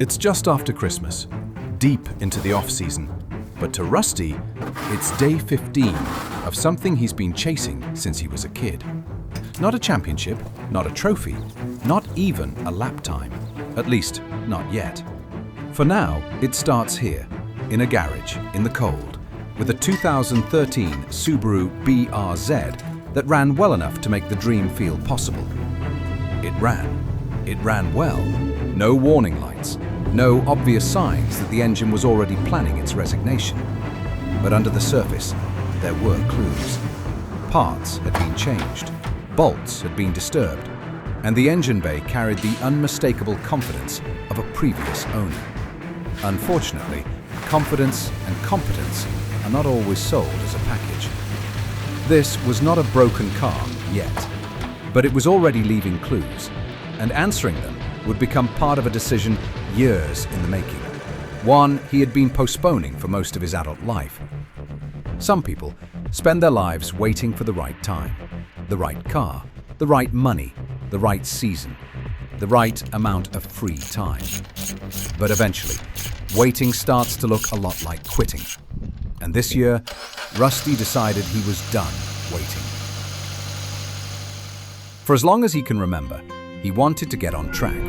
It's just after Christmas, deep into the off-season, but to Rusty, it's day 15 of something he's been chasing since he was a kid. Not a championship, not a trophy, not even a lap time, at least not yet. For now, it starts here, in a garage, in the cold, with a 2013 Subaru BRZ that ran well enough to make the dream feel possible. It ran well. No warning lights, no obvious signs that the engine was already planning its resignation. But under the surface, there were clues. Parts had been changed, bolts had been disturbed, and the engine bay carried the unmistakable confidence of a previous owner. Unfortunately, confidence and competence are not always sold as a package. This was not a broken car yet, but it was already leaving clues, and answering them would become part of a decision years in the making. One he had been postponing for most of his adult life. Some people spend their lives waiting for the right time, the right car, the right money, the right season, the right amount of free time. But eventually, waiting starts to look a lot like quitting. And this year, Rusty decided he was done waiting. For as long as he can remember, he wanted to get on track.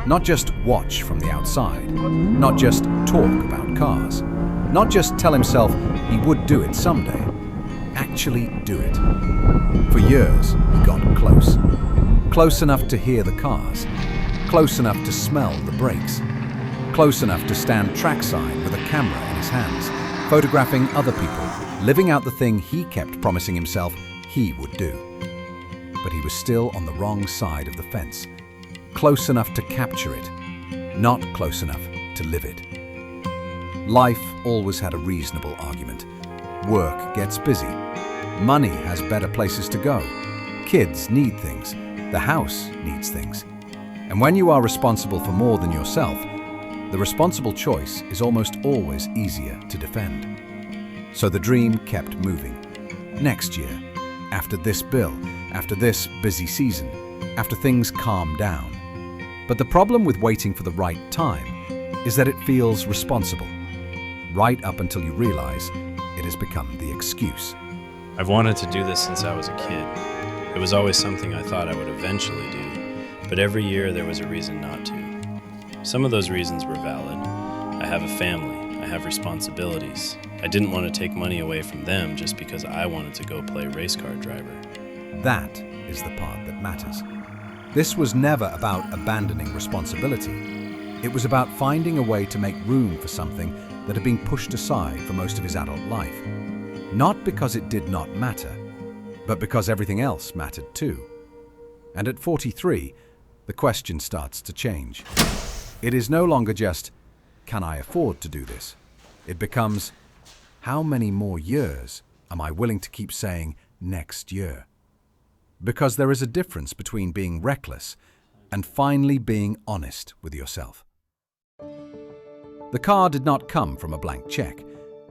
Not just watch from the outside, not just talk about cars, not just tell himself he would do it someday, actually do it. For years, he got close. Close enough to hear the cars, close enough to smell the brakes, close enough to stand trackside with a camera in his hands, photographing other people, living out the thing he kept promising himself he would do. But he was still on the wrong side of the fence. Close enough to capture it, not close enough to live it. Life always had a reasonable argument. Work gets busy. Money has better places to go. Kids need things. The house needs things. And when you are responsible for more than yourself, the responsible choice is almost always easier to defend. So the dream kept moving. Next year, after this bill, after this busy season, after things calm down. But the problem with waiting for the right time is that it feels responsible, right up until you realize it has become the excuse. I've wanted to do this since I was a kid. It was always something I thought I would eventually do, but every year there was a reason not to. Some of those reasons were valid. I have a family, I have responsibilities. I didn't want to take money away from them just because I wanted to go play race car driver. That is the part that matters. This was never about abandoning responsibility. It was about finding a way to make room for something that had been pushed aside for most of his adult life. Not because it did not matter, but because everything else mattered too. And at 43, the question starts to change. It is no longer just, can I afford to do this? It becomes, how many more years am I willing to keep saying next year? Because there is a difference between being reckless and finally being honest with yourself. The car did not come from a blank check.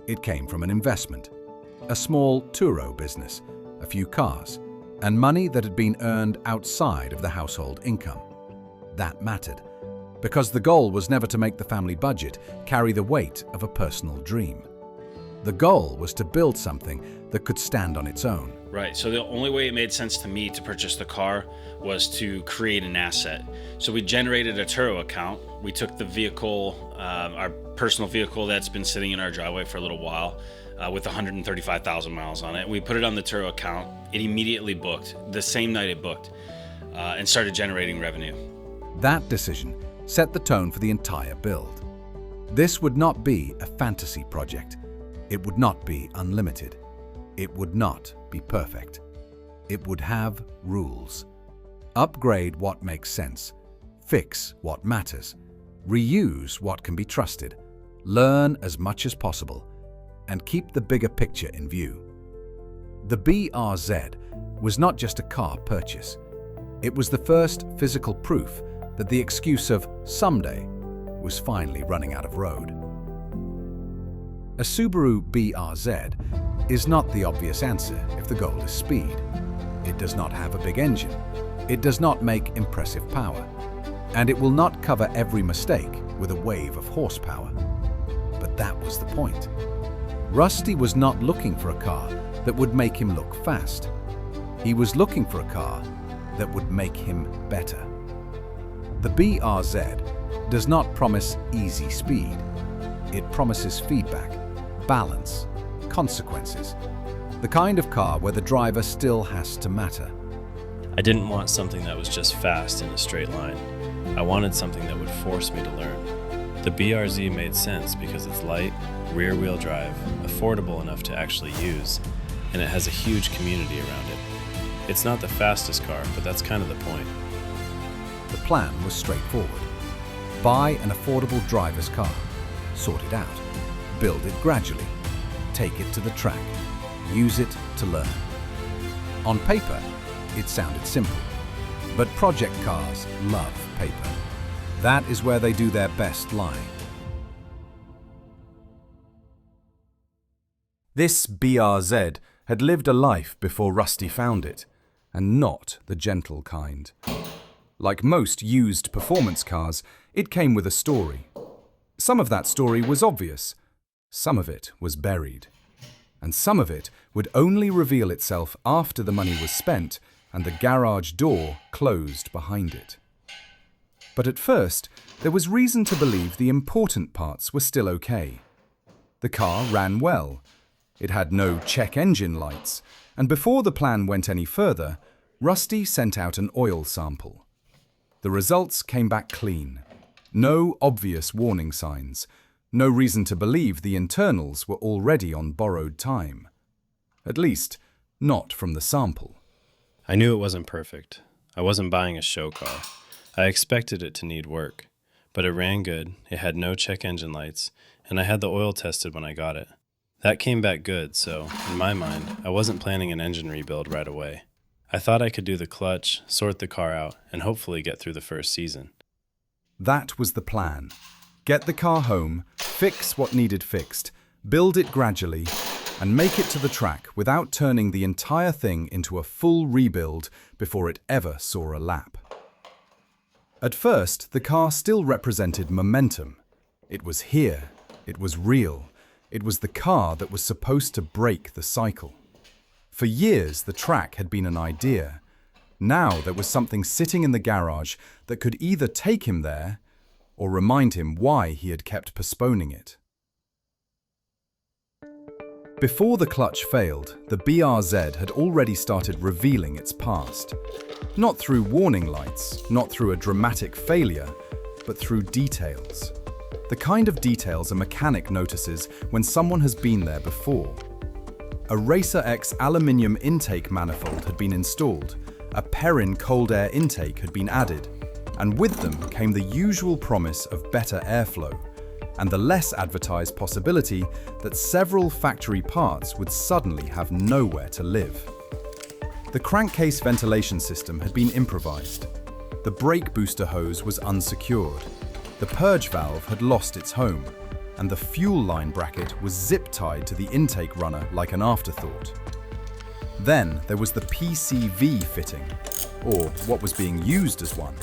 It came from an investment, a small Turo business, a few cars, and money that had been earned outside of the household income. That mattered, because the goal was never to make the family budget carry the weight of a personal dream. The goal was to build something that could stand on its own. Right, so the only way it made sense to me to purchase the car was to create an asset. So we generated a Turo account. We took the vehicle, our personal vehicle that's been sitting in our driveway for a little while, with 135,000 miles on it. We put it on the Turo account. It immediately booked, the same night it booked, and started generating revenue. That decision set the tone for the entire build. This would not be a fantasy project. It would not be unlimited. It would not be perfect. It would have rules. Upgrade what makes sense. Fix what matters. Reuse what can be trusted. Learn as much as possible. And keep the bigger picture in view. The BRZ was not just a car purchase. It was the first physical proof that the excuse of someday was finally running out of road. A Subaru BRZ is not the obvious answer if the goal is speed. It does not have a big engine. It does not make impressive power. And it will not cover every mistake with a wave of horsepower. But that was the point. Rusty was not looking for a car that would make him look fast. He was looking for a car that would make him better. The BRZ does not promise easy speed. It promises feedback, balance, consequences. The kind of car where the driver still has to matter. I didn't want something that was just fast in a straight line. I wanted something that would force me to learn. The BRZ made sense because it's light, rear-wheel drive, affordable enough to actually use, and it has a huge community around it. It's not the fastest car, but that's kind of the point. The plan was straightforward. Buy an affordable driver's car, sort it out, build it gradually, take it to the track, use it to learn. On paper, it sounded simple, but project cars love paper. That is where they do their best lying. This BRZ had lived a life before Rusty found it, and not the gentle kind. Like most used performance cars, it came with a story. Some of that story was obvious, some of it was buried, and some of it would only reveal itself after the money was spent and the garage door closed behind it. But at first, there was reason to believe the important parts were still okay. The car ran well. It had no check engine lights, and before the plan went any further, Rusty sent out an oil sample. The results came back clean. No obvious warning signs. No reason to believe the internals were already on borrowed time. At least, not from the sample. I knew it wasn't perfect. I wasn't buying a show car. I expected it to need work, but it ran good, it had no check engine lights, and I had the oil tested when I got it. That came back good, so, in my mind, I wasn't planning an engine rebuild right away. I thought I could do the clutch, sort the car out, and hopefully get through the first season. That was the plan. Get the car home, fix what needed fixed, build it gradually, and make it to the track without turning the entire thing into a full rebuild before it ever saw a lap. At first, the car still represented momentum. It was here, it was real, it was the car that was supposed to break the cycle. For years, the track had been an idea. Now there was something sitting in the garage that could either take him there or remind him why he had kept postponing it. Before the clutch failed, the BRZ had already started revealing its past. Not through warning lights, not through a dramatic failure, but through details. The kind of details a mechanic notices when someone has been there before. A Racer X aluminium intake manifold had been installed, a Perrin cold air intake had been added, and with them came the usual promise of better airflow, and the less advertised possibility that several factory parts would suddenly have nowhere to live. The crankcase ventilation system had been improvised. The brake booster hose was unsecured. The purge valve had lost its home, and the fuel line bracket was zip-tied to the intake runner like an afterthought. Then there was the PCV fitting, or what was being used as one.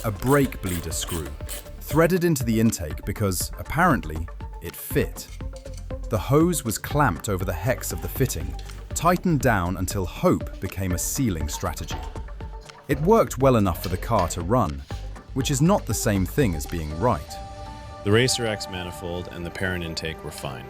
A brake bleeder screw, threaded into the intake because, apparently, it fit. The hose was clamped over the hex of the fitting, tightened down until hope became a sealing strategy. It worked well enough for the car to run, which is not the same thing as being right. The Racer X manifold and the Perrin intake were fine.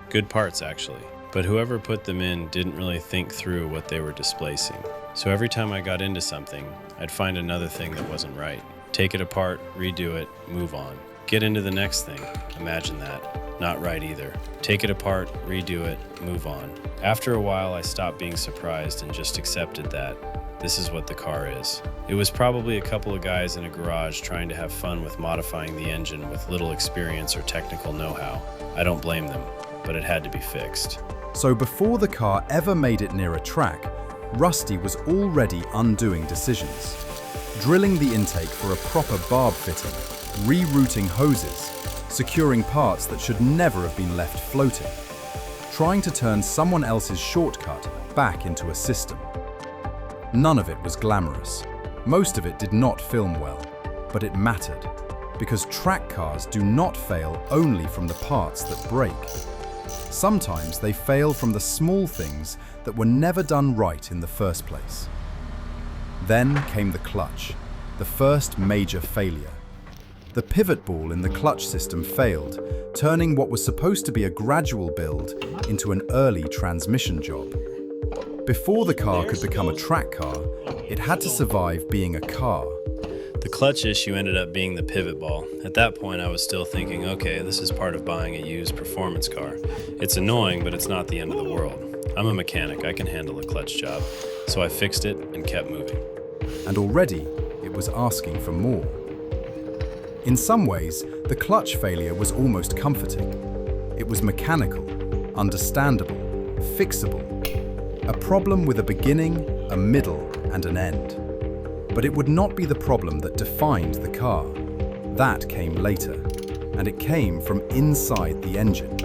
Good parts, actually. But whoever put them in didn't really think through what they were displacing. So every time I got into something, I'd find another thing that wasn't right. Take it apart, redo it, move on. Get into the next thing. Imagine that. Not right either. Take it apart, redo it, move on. After a while, I stopped being surprised and just accepted that this is what the car is. It was probably a couple of guys in a garage trying to have fun with modifying the engine with little experience or technical know-how. I don't blame them, but it had to be fixed. So before the car ever made it near a track, Rusty was already undoing decisions. Drilling the intake for a proper barb fitting, rerouting hoses, securing parts that should never have been left floating, trying to turn someone else's shortcut back into a system. None of it was glamorous. Most of it did not film well, but it mattered. Because track cars do not fail only from the parts that break. Sometimes they fail from the small things that were never done right in the first place. Then came the clutch, the first major failure. The pivot ball in the clutch system failed, turning what was supposed to be a gradual build into an early transmission job. Before the car could become a track car, it had to survive being a car. The clutch issue ended up being the pivot ball. At that point, I was still thinking, okay, this is part of buying a used performance car. It's annoying, but it's not the end of the world. I'm a mechanic, I can handle a clutch job. So I fixed it and kept moving. And already, it was asking for more. In some ways, the clutch failure was almost comforting. It was mechanical, understandable, fixable. A problem with a beginning, a middle, and an end. But it would not be the problem that defined the car. That came later, and it came from inside the engine.